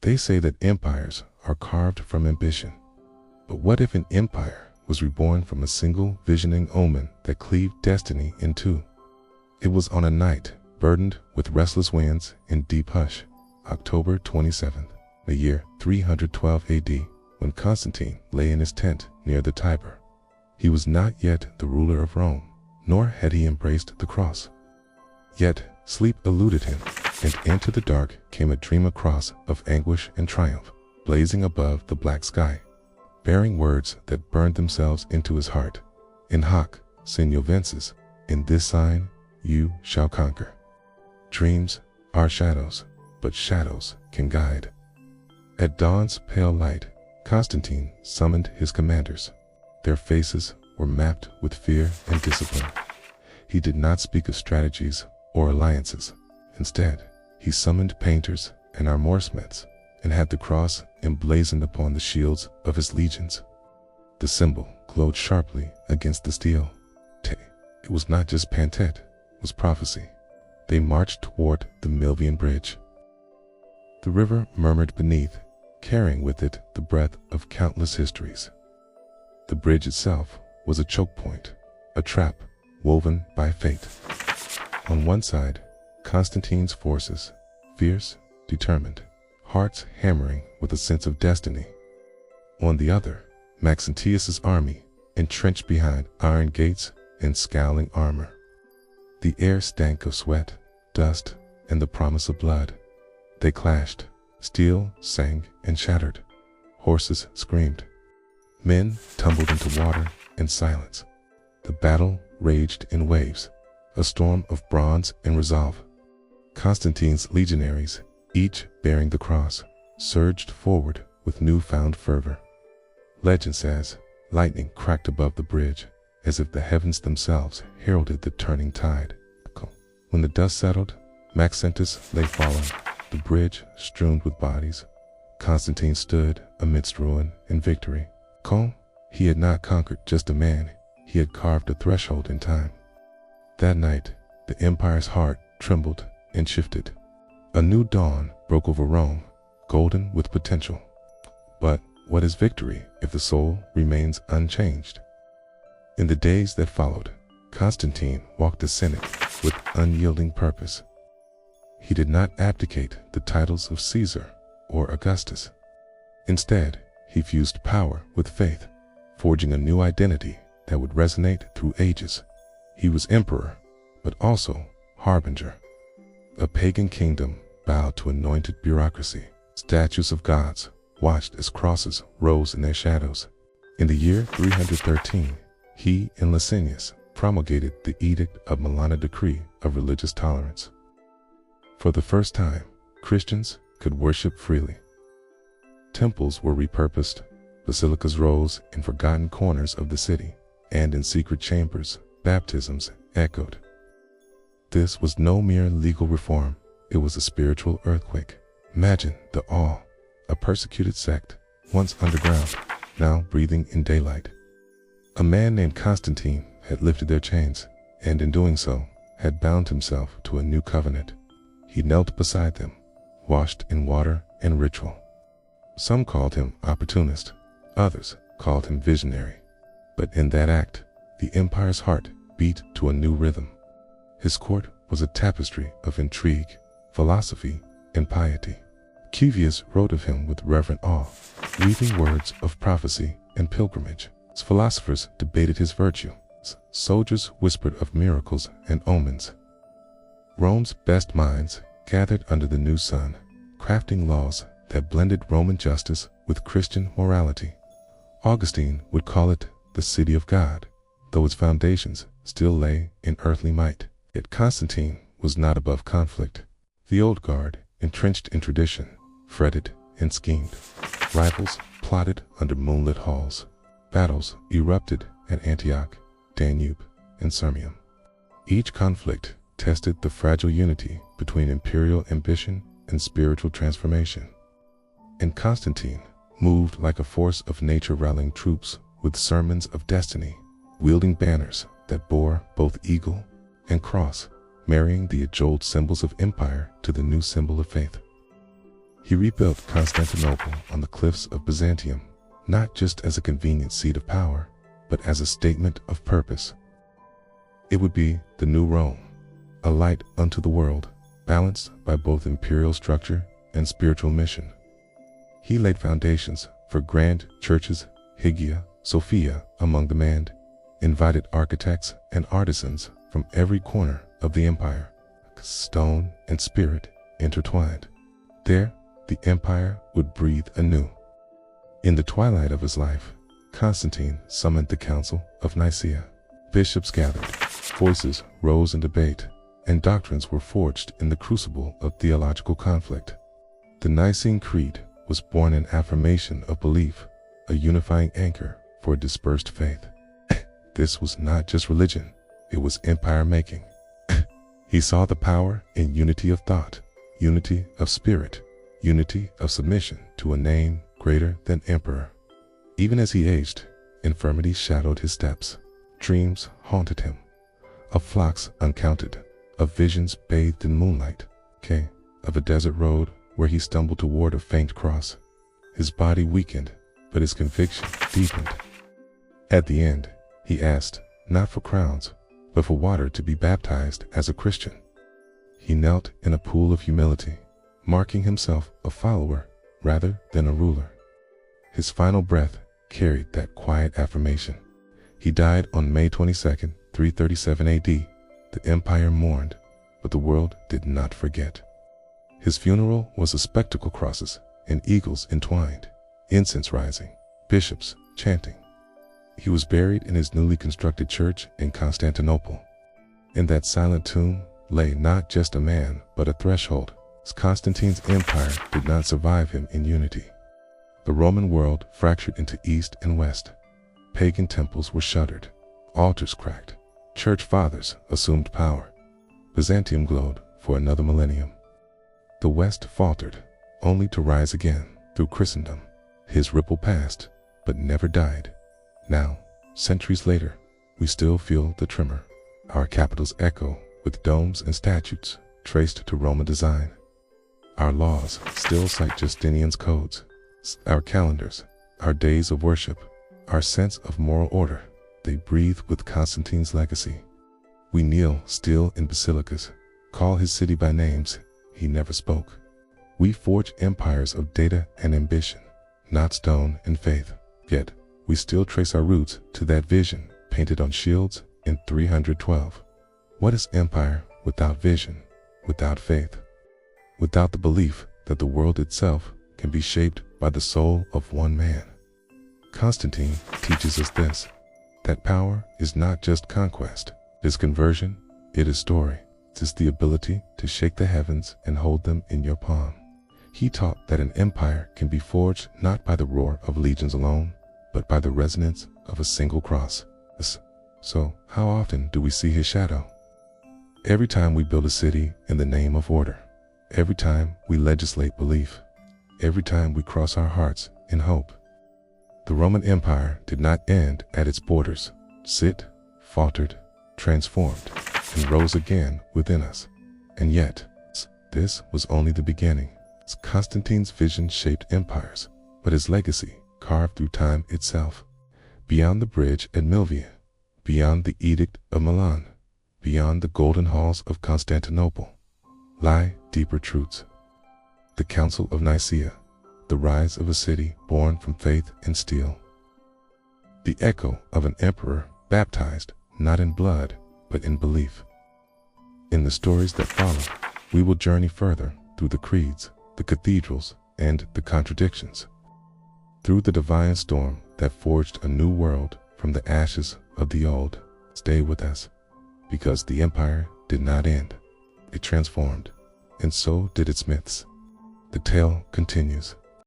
They say that empires are carved from ambition. But what if an empire was reborn from a single visioning omen that cleaved destiny in two? It was on a night burdened with restless winds and deep hush, October 27th, the year 312 AD, when Constantine lay in his tent near the Tiber. He was not yet the ruler of Rome, nor had he embraced the cross. Yet sleep eluded him, and into the dark came a dream across of anguish and triumph, blazing above the black sky, bearing words that burned themselves into his heart. In hoc signo vinces, in this sign you shall conquer. Dreams are shadows, but shadows can guide. At dawn's pale light, Constantine summoned his commanders. Their faces were mapped with fear and discipline. He did not speak of strategies or alliances. Instead, he summoned painters and armorsmiths and had the cross emblazoned upon the shields of his legions. The symbol glowed sharply against the steel. It was not just pantet, it was prophecy. They marched toward the Milvian Bridge. The river murmured beneath, carrying with it the breath of countless histories. The bridge itself was a choke point, a trap woven by fate. On one side, Constantine's forces, fierce, determined, hearts hammering with a sense of destiny. On the other, Maxentius's army, entrenched behind iron gates and scowling armor. The air stank of sweat, dust, and the promise of blood. They clashed. Steel sang and shattered. Horses screamed. Men tumbled into water and silence. The battle raged in waves, a storm of bronze and resolve. Constantine's legionaries, each bearing the cross, surged forward with newfound fervor. Legend says, lightning cracked above the bridge, as if the heavens themselves heralded the turning tide. When the dust settled, Maxentius lay fallen, the bridge strewn with bodies. Constantine stood amidst ruin and victory. He had not conquered just a man, he had carved a threshold in time. That night, the empire's heart trembled and shifted. A new dawn broke over Rome, golden with potential. But what is victory if the soul remains unchanged? In the days that followed, Constantine walked the Senate with unyielding purpose. He did not abdicate the titles of Caesar or Augustus. Instead, he fused power with faith, forging a new identity that would resonate through ages. He was emperor, but also harbinger. A pagan kingdom bowed to anointed bureaucracy. Statues of gods watched as crosses rose in their shadows. In the year 313, he and Licinius promulgated the Edict of Milan, decree of religious tolerance. For the first time, Christians could worship freely. Temples were repurposed, basilicas rose in forgotten corners of the city, and in secret chambers, baptisms echoed. This was no mere legal reform, it was a spiritual earthquake. Imagine the awe, a persecuted sect, once underground, now breathing in daylight. A man named Constantine had lifted their chains, and in doing so, had bound himself to a new covenant. He knelt beside them, washed in water and ritual. Some called him opportunist, others called him visionary. But in that act, the empire's heart beat to a new rhythm. His court was a tapestry of intrigue, philosophy, and piety. Cuvius wrote of him with reverent awe, weaving words of prophecy and pilgrimage. As philosophers debated his virtue, soldiers whispered of miracles and omens. Rome's best minds gathered under the new sun, crafting laws that blended Roman justice with Christian morality. Augustine would call it the city of God, though its foundations still lay in earthly might. Yet Constantine was not above conflict. The old guard, entrenched in tradition, fretted and schemed. Rivals plotted under moonlit halls. Battles erupted at Antioch, Danube, and Sirmium. Each conflict tested the fragile unity between imperial ambition and spiritual transformation. And Constantine moved like a force of nature rallying troops with sermons of destiny, wielding banners that bore both eagle and cross, marrying the age-old symbols of empire to the new symbol of faith. He rebuilt Constantinople on the cliffs of Byzantium, not just as a convenient seat of power, but as a statement of purpose. It would be the new Rome, a light unto the world, balanced by both imperial structure and spiritual mission. He laid foundations for grand churches, Hagia Sophia among the manned, invited architects and artisans from every corner of the empire, stone and spirit intertwined. There, the empire would breathe anew. In the twilight of his life, Constantine summoned the Council of Nicaea. Bishops gathered, voices rose in debate, and doctrines were forged in the crucible of theological conflict. The Nicene Creed was born an affirmation of belief, a unifying anchor for a dispersed faith. This was not just religion, it was empire-making. He saw the power in unity of thought, unity of spirit, unity of submission to a name greater than emperor. Even as he aged, infirmity shadowed his steps. Dreams haunted him, of flocks uncounted, of visions bathed in moonlight, of a desert road where he stumbled toward a faint cross. His body weakened, but his conviction deepened. At the end, he asked, not for crowns, but for water to be baptized as a Christian. He knelt in a pool of humility, marking himself a follower rather than a ruler. His final breath carried that quiet affirmation. He died on May 22, 337 AD. The empire mourned, but the world did not forget. His funeral was a spectacle: crosses and eagles entwined, incense rising, bishops chanting. He was buried in his newly constructed church in Constantinople. In that silent tomb lay not just a man, but a threshold. Constantine's empire did not survive him in unity. The Roman world fractured into east and west. Pagan temples were shuttered, altars cracked, church fathers assumed power. Byzantium glowed for another millennium. The West faltered, only to rise again through Christendom. His ripple passed, but never died. Now, centuries later, we still feel the tremor. Our capitals echo with domes and statutes traced to Roman design. Our laws still cite Justinian's codes. Our calendars, our days of worship, our sense of moral order, they breathe with Constantine's legacy. We kneel still in basilicas, call his city by names he never spoke. We forge empires of data and ambition, not stone and faith. Yet, we still trace our roots to that vision painted on shields in 312. What is empire without vision, without faith, without the belief that the world itself can be shaped by the soul of one man? Constantine teaches us this, that power is not just conquest, it is conversion, it is story. It is the ability to shake the heavens and hold them in your palm. He taught that an empire can be forged not by the roar of legions alone, but by the resonance of a single cross. So, how often do we see his shadow? Every time we build a city in the name of order, every time we legislate belief, every time we cross our hearts in hope. The Roman Empire did not end at its borders. It faltered, transformed, and rose again within us. And yet, this was only the beginning. Constantine's vision shaped empires, but his legacy carved through time itself. Beyond the bridge at Milvian, beyond the Edict of Milan, beyond the golden halls of Constantinople, lie deeper truths. The Council of Nicaea, the rise of a city born from faith and steel. The echo of an emperor baptized not in blood, but in belief. In the stories that follow, we will journey further through the creeds, the cathedrals, and the contradictions. Through the divine storm that forged a new world from the ashes of the old. Stay with us, because the empire did not end. It transformed, and so did its myths. The tale continues.